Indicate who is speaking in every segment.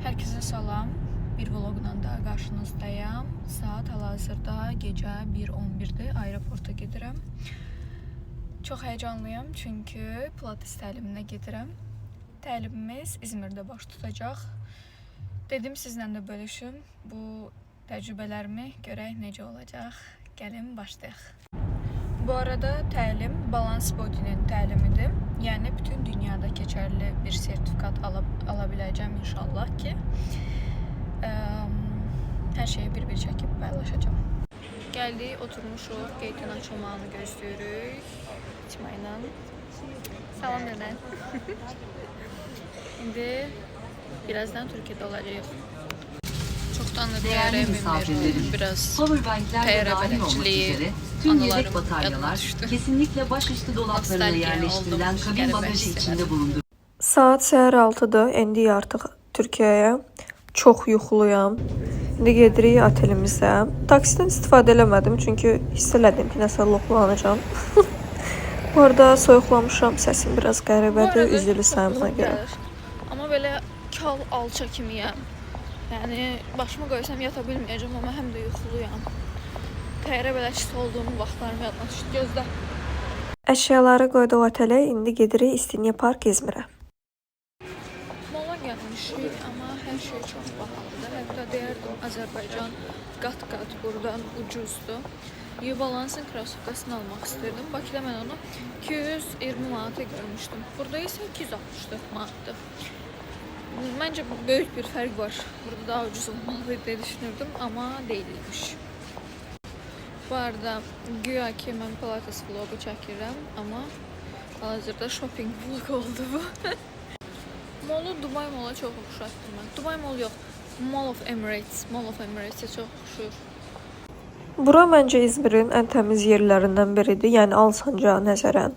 Speaker 1: Herkese salam. Bir vlogla da qarşınızdayım. Saat hal-hazırda gecə 1:11-dir. Aeroporta gedirəm. Çox həyecanlıyam çünki pilates təliminə gedirəm. Təlimimiz İzmirdə baş tutacaq. Dedim sizlə də bölüşüm. Bu təcrübələrimi görək necə olacaq. Gəlin başlayaq. Bu arada təlim Balance Body'nin təlimidir. Yəni bütün dünyada keçərli bir sertifikat ala biləcəm inşallah ki, hər şeyi bir-bir çəkib paylaşacağım. Gəldik, oturmuşuq, qeydin açılmağını gözləyirik. İçməklə. Salam denən. İndi birazdan Türkiyədə olacağıq. Çoxdan da
Speaker 2: Değerli misafirlerim, powerbankler ve dahil olmak üzere tüm yedek bataryalar kesinlikle başüstü dolaplarına yerleştirilen kabin bagajı içinde bulundur.
Speaker 3: Saat səhər 6-dır. İndi artıq Türkiyəyə. Çox yuxuluyam. İndi gedirik otelimizə. Taksidən istifadə eləmədim çünki hiss elədim ki, nəsə loxlanacağam. Bu arada soyuqlamışam, səsim biraz qəribədir, üzülü səhəminə görə.
Speaker 1: Amma belə kal alça kimiyəm. Yəni başıma qoysam yata bilməyəcəm, amma həm də yuxuluyam. Təyyarə belə çit olduğum vaxtlarım yadına düşdü. Gözlə.
Speaker 3: Əşyaları qoyduq otelə. İndi gedirik İstinye Park İzmirə.
Speaker 1: Mola gəlmişik, amma hər şey çox bahalıdır. Hətta deyərdim Azərbaycan qat-qat buradan ucuzdur. New Balance'ın krossovkasını almaq istirdim. Bakıda mən onu 220 manata görmüşdüm. Burada isə 264 manatdır. Məncə böyük bir fərq var. Burada daha ucuz olmalı deyə düşünürdüm, amma deyilmiş. Bu arada güya ki mən pilates vlogu çəkirəm, amma hal-hazırda shopping vlog oldu bu. Molu Dubai Mall'a çox oxşatdım mən. Dubai Mall yox, Mall of Emirates. Mall of Emirates'e çox oxşuyur.
Speaker 3: Bura məncə İzmirin ən təmiz yerlərindən biridir. Yəni Alsancağa nəzərən.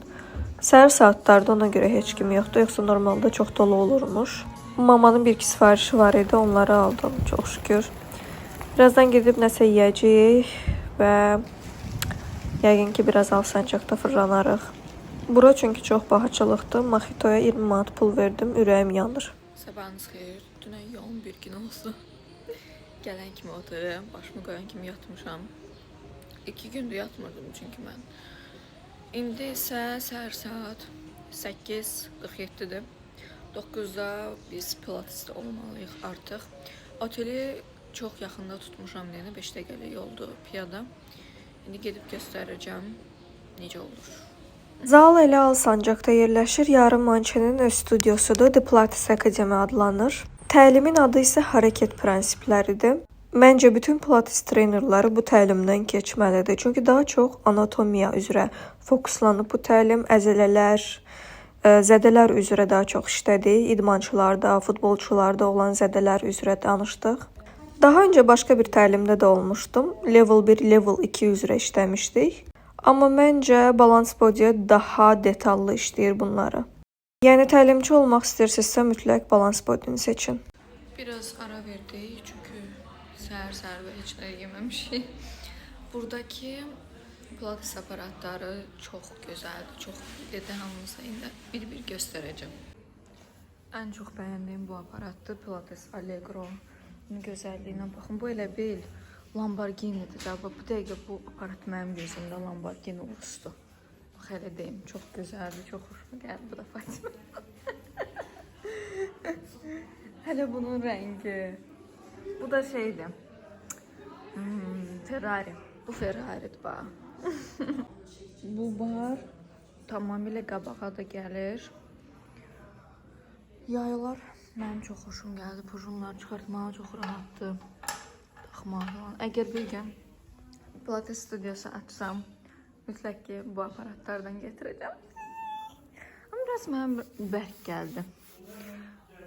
Speaker 3: Səhər saatlarda ona görə heç kim yoxdur. Yoxsa normalda çox dolu olurmuş. Mamanın bir-iki sifarişi var idi. Onları aldım. Çox şükür. Birazdan gedib nəsə yeyəcəyik və yəqin ki biraz Alsancaqda fırlanarıq. Bura çünki çox bahaçılıqdır. Mojitoya 20 manat pul verdim. Ürəyim yanır.
Speaker 1: Sabahınız xeyir. Dünən yoğun bir gün oldu. Gələn kimi otururam. Başımı qoyan kimi yatmışam. 2 gündür yatmırdım çünki mən. İndi isə səhər saat 8:47-dir. 9-da biz pilatesdə olmalıyıq artıq. Oteli çox yaxında tutmuşam deyənə 5 dəqiqəlik yoldur piyada. İndi gedib göstərəcəm necə olur.
Speaker 3: Zal elə Alsancaqda yerləşir. Yarım mançenin öz studiosudur. The Pilates Academy adlanır. Təlimin adı isə hərəkət prinsipləridir. Məncə bütün pilates trenerləri bu təlimdən keçməlidir. Çünki daha çox anatomiya üzrə fokuslanıb bu təlim, əzələlər, zədələr üzrə daha çox işlədik. İdmançılarda, futbolçularda olan zədələr üzrə danışdıq. Daha öncə başqa bir təlimdə də olmuşdum. Level 1, level 2 üzrə işləmişdik. Amma məncə Balance Body daha detallı işləyir bunları. Yəni təlimçi olmaq istəyirsinizsə mütləq Balance Body'ni seçin.
Speaker 1: Biraz ara verdik çünki səhər və heç nə yeməmişik. Buradakı pilates aparatları çox gözəldir, çox dedi hamısı indi bir-bir göstərəcəm. Ən çox bəyəndiyim bu aparatdır, Pilates Allegro. Gözəlliyinə baxın, bu elə bil Lamborghini'dir. Bu dəqiqə bu aparat mənim gözümdə Lamborghini uğursuzdur. Bax elə deyim, çox gözəldir, çox xoşuma gəldi bu da Fatima. Hələ bunun rəngi. Bu da şeydir. Ferrari. Bu Ferrari'dir bax. Bu bar tamamilə qabağa da gəlir. Yaylar mənim çox xoşum gəldi. Pujunları çıxartmağa çox rahatdır. Taxmağa falan. Əgər bir gün pilates studiyası açsam, mütləq ki bu aparatlardan getirəcəm. Amma biraz mənə bərk gəldi.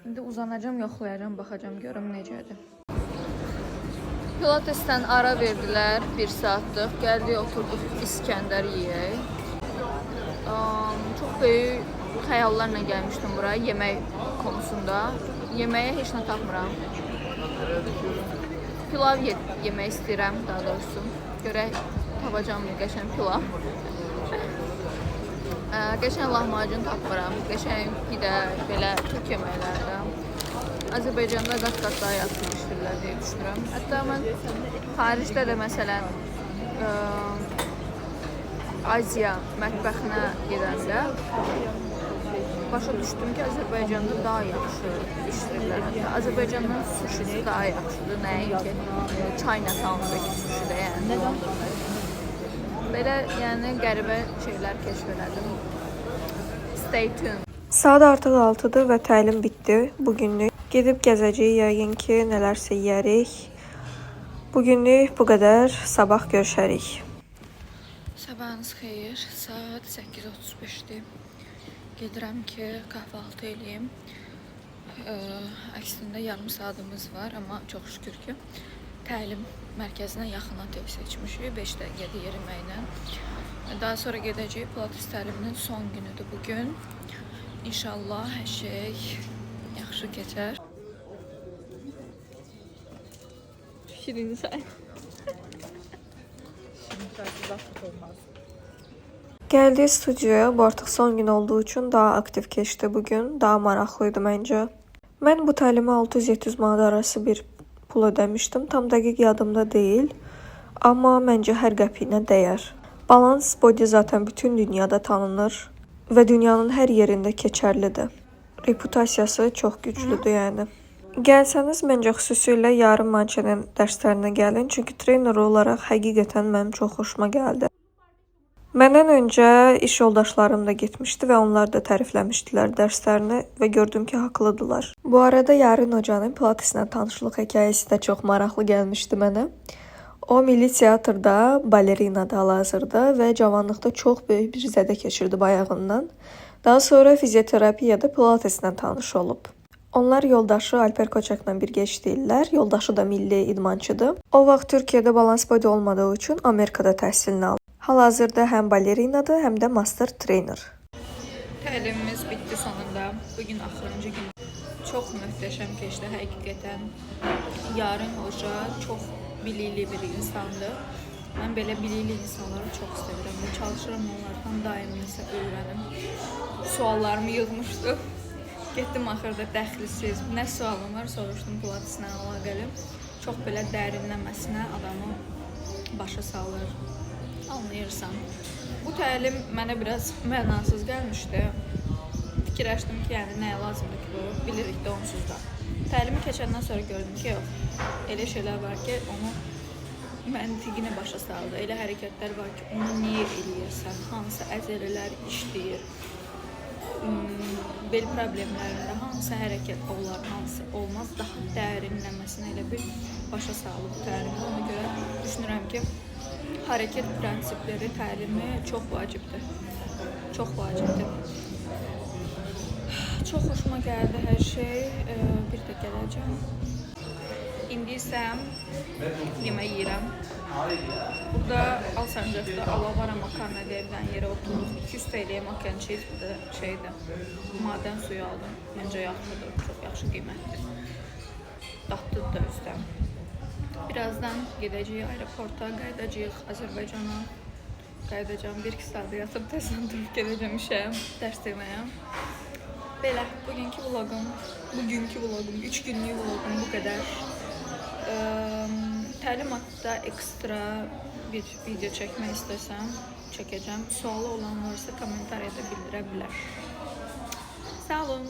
Speaker 1: İndi uzanacağım, yoxlayacağım, baxacağım, görüm necədir. Pilatesdən ara verdilər, 1 saatlıq. Gəldik, oturduq, İskəndər yeyək. Çox böyük xəyallarla gəlmişdim buraya, yemək konusunda. Yeməyə heç nə tapmıram. Pilav yemək istəyirəm, daha doğrusu. Görək, tapacam mı qəşən pilav. Qəşən lahmacun tapmıram, qəşən bir də belə Türk yeməklərdə. Azərbaycanda qat-qat daha yaxşı bişirirlər deyə düşünürəm. Hətta mən xaricdə də məsələn Asiya mətbəxinə gedəndə başa düşdüm ki, Azərbaycanda daha yaxşı bişirirlər. Hətta Azərbaycanın suşisi daha yaxşıdır, nəinki Chinatown-dakı suşidə, yəni. Belə, yəni qəribə şeylər kəşf elədim. Stay tuned.
Speaker 3: Saat artıq 6-dır və təlim bitdi. Bugünlük gedib gəzəcəyik, yəqin ki, nələrsə yeyərik. Bugünlük bu qədər. Sabah görüşərik.
Speaker 1: Sabahınız xeyir. Saat 8:35-dir. Gedirəm ki, kahvaltı eləyim. Əslində yarım saatımız var, amma çox şükür ki, təlim mərkəzinə yaxın otel seçmişik. 5 dəqiqədə yeriməklə. Daha sonra gedəcəyik. Pilates təliminin son günüdür bugün. İnşallah hər şey yaxşı keçər. Şirin çay.
Speaker 4: Şirin çaysız artıq olmaz.
Speaker 3: Gəldik studiyaya. Bu artıq son gün olduğu üçün daha aktiv keçdi bugün. Daha maraqlıydı məncə. Mən bu təlimi 600-700 manat arası bir pul ödəmişdim. Tam dəqiq yadımda deyil. Amma məncə hər qəpiyinə dəyər. Balance Body zaten bütün dünyada tanınır və dünyanın hər yerində keçərlidir. Reputasiyası çox güclüdür yəni. Gəlsəniz, məncə xüsusilə yarım mançenin dərslərinə gəlin, çünki trener olaraq həqiqətən mənim çox xoşuma gəldi. Məndən öncə iş yoldaşlarım da getmişdi və onlar da tərifləmişdilər dərslərini və gördüm ki, haqlıdılar. Bu arada Yarin hocanın Pilateslə tanışlıq hekayəsi də çox maraqlı gəlmişdi mənə. O Milli Teatrda balerinadır hal-hazırda və cavanlıqda çox böyük bir zədə keçirdi bayağından. Daha sonra fizioterapiyada Pilateslə tanış olub. Onlar yoldaşı Alper Koçakla birgə işləyirlər. Yoldaşı da milli idmançıdır. O vaxt Türkiyədə Balance Body olmadığı üçün Amerikada təhsilini alıb. Hal-hazırda həm balerinadır, həm də master trainer.
Speaker 1: Təlimimiz bitdi sonunda. Bugün axırıncı gün. Çox möhtəşəm keçdi həqiqətən. Yarın hoca çox bilikli bir insandır. Mən belə bilikli insanları çox sevirəm və çalışıram onlardan daim nəsə öyrənim. Suallarımı yığmışdı. Getdim axırda dəxlisiz. Nə sualım var soruşdum Pilateslə əlaqəli. Çox belə dərinləməsinə adamı başa salır. Anlayırsan. Bu təlim mənə biraz mənasız gəlmişdi. Fikirləşdim ki, yəni nəyə lazımdır ki bu? Bilirik də onsuz da. Təlimi keçəndən sonra gördüm ki, yox. Elə şeylər var ki, onu məntiqini başa saldı. Elə hərəkətlər var ki, onu niyə eləyirsən? Hansı əzələlər işləyir? Bel problemlərində hansı hərəkət olar, hansı olmaz? Daha dərinləməsinə elə bir başa salıb bu təlimi. Ona görə düşünürəm ki, hərəkət prinsipləri təlimi çox vacibdir. Çox vacibdir. Çox xoşuma gəldi hər şey. Bir də gələcəm. İndi isə yemək yeyirəm. Burada Alsancaqda Alavara makarna deyilən yerə oturuq. 200 TL mac and cheese, bu da şeydir. Madən suyu aldım. Məncə yaxşıdır, çox yaxşı qiymətdir. Dadlıdır da üstdən. Birazdan gedəcəyik aeroporta, qayıdacağıq Azərbaycana. Qayıdacağım, 1-2 saat yatıb tezdən durub gedəcəm işə, dərs deməyə. Belə, bugünkü vloqum, 3 günlük vloqum bu qədər. Təlim haqqında ekstra bir video çəkmək istəsəm, çəkəcəm. Sualı olan varsa kommentariyada bildirə bilər. Sağ olun.